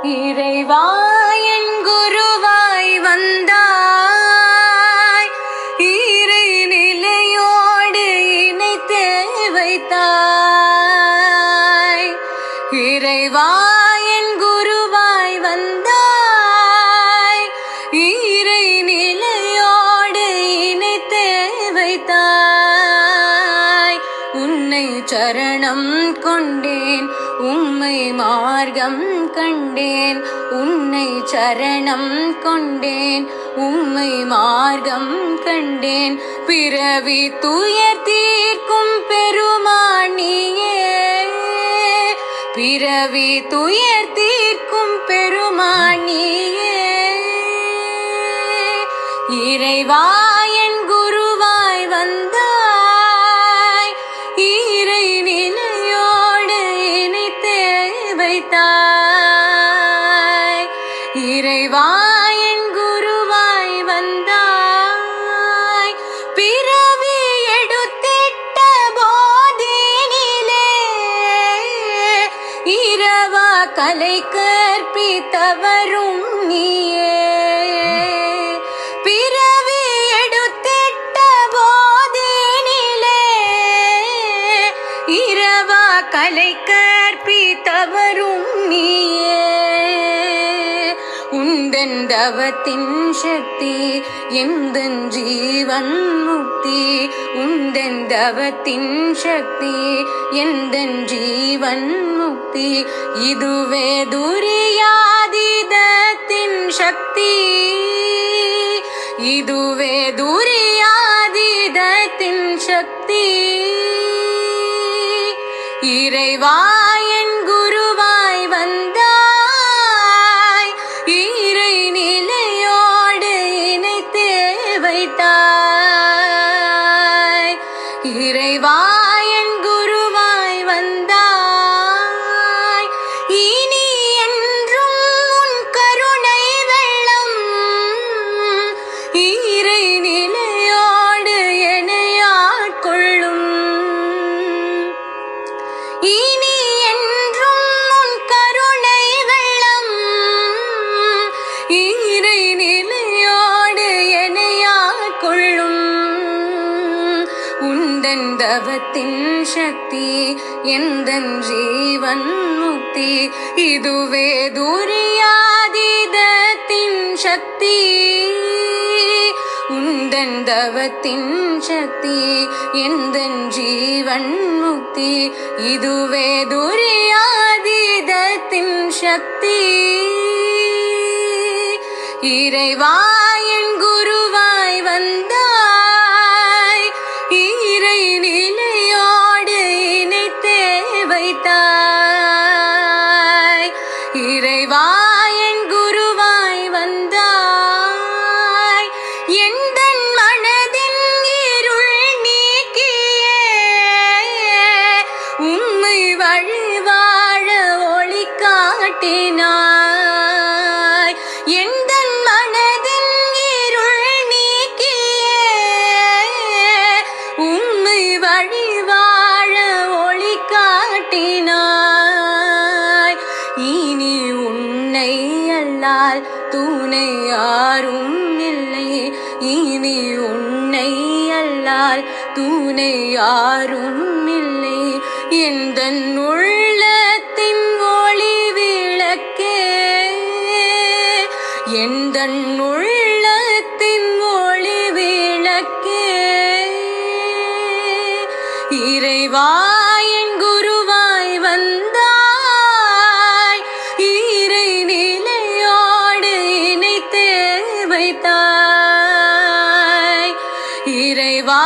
இறைவா என் குருவாய் வந்தாய், இறை நிலையோடு இணைத்தே வைத்தாய். இறைவா என் குருவாய் வந்தாய், இறை நிலையோடு இணைத்தே வைத்தாய். உன்னை சரணம் கொண்டேன், உம்மை மார்க்கம் கண்டேன். உன்னை சரணம் கொண்டேன், உம்மை மார்க்கம் கண்டேன். பிறவி துயர் தீர்க்கும் பெருமானியே, பிறவி துயர் தீர்க்கும் பெருமானியே. இறைவா என் குருவாய் வந்தாய், இறை நிலையோடு இணைத்தே வைத்தாய். இறைவா என் குருவாய் வந்தாய், பிறவி எடுத்திட்ட போதினிலே இரவா கலை கற்பித்தவரும் நீயே. பிறவி எடுத்திட்ட போதினிலே இரவா கலை கற்பித்தவரும் நீயே. உந்தன் தவத்தின் சக்தி எந்தன் ஜீவன் முக்தி. உந்தன் தவத்தின் சக்தி எந்தன் ஜீவன் முக்தி. இதுவே துரியாதீதத்தின் சக்தி, இதுவே துரியாதீதத்தின் சக்தி. இறைவா என் குருவாய் வந்தாய், இறை நிலையோடு இணைத்தே வைத்தாய். இறைவா என் குருவாய் வந்தாய், இனி என்றும் உன் கருணை வெள்ளம் இறை நிலையோடு என்னை ஆட்கொள்ளும். இனி என்றும் உன் கருணை வெள்ளம் இறை நிலையோடு என்னை ஆட்கொள்ளும். உந்தன் தவத்தின் சக்தி எந்தன் ஜீவன் முக்தி. இதுவே துரியாதீதத்தின் சக்தி. உந்தன் தவத்தின் சக்தி எந்தன் ஜீவன் முக்தி. இதுவே துரியாதீதத்தின் சக்தி. இறைவா என் குருவாய் வந்தாய், இறை நிலையோடு இணைத்தே வைத்தாய். இறைவா என் குருவாய் வந்தாய், எந்தன் மனதின் இருள் நீக்கியே உம்மை வழி வாழ ஒளி காட்டினாய். எந்தன் மனதின் இருள் நீக்கியே உம்மை வழி வாழ ஒளி காட்டினாய். இனி உன்னை அல்லால் துணை யாரும் இல்லை. இனி உன்னை அல்லால் துணை யாரும் இல்லை. எந்தன் உள்ளத்தின் ஒளி விளக்கே, எந்தன் உள்ளத்தின் ஒளி விளக்கே. இறைவா என் குருவாய் வந்தாய், இறை நிலையோடு இணைத்தே வைத்தாய். இறைவா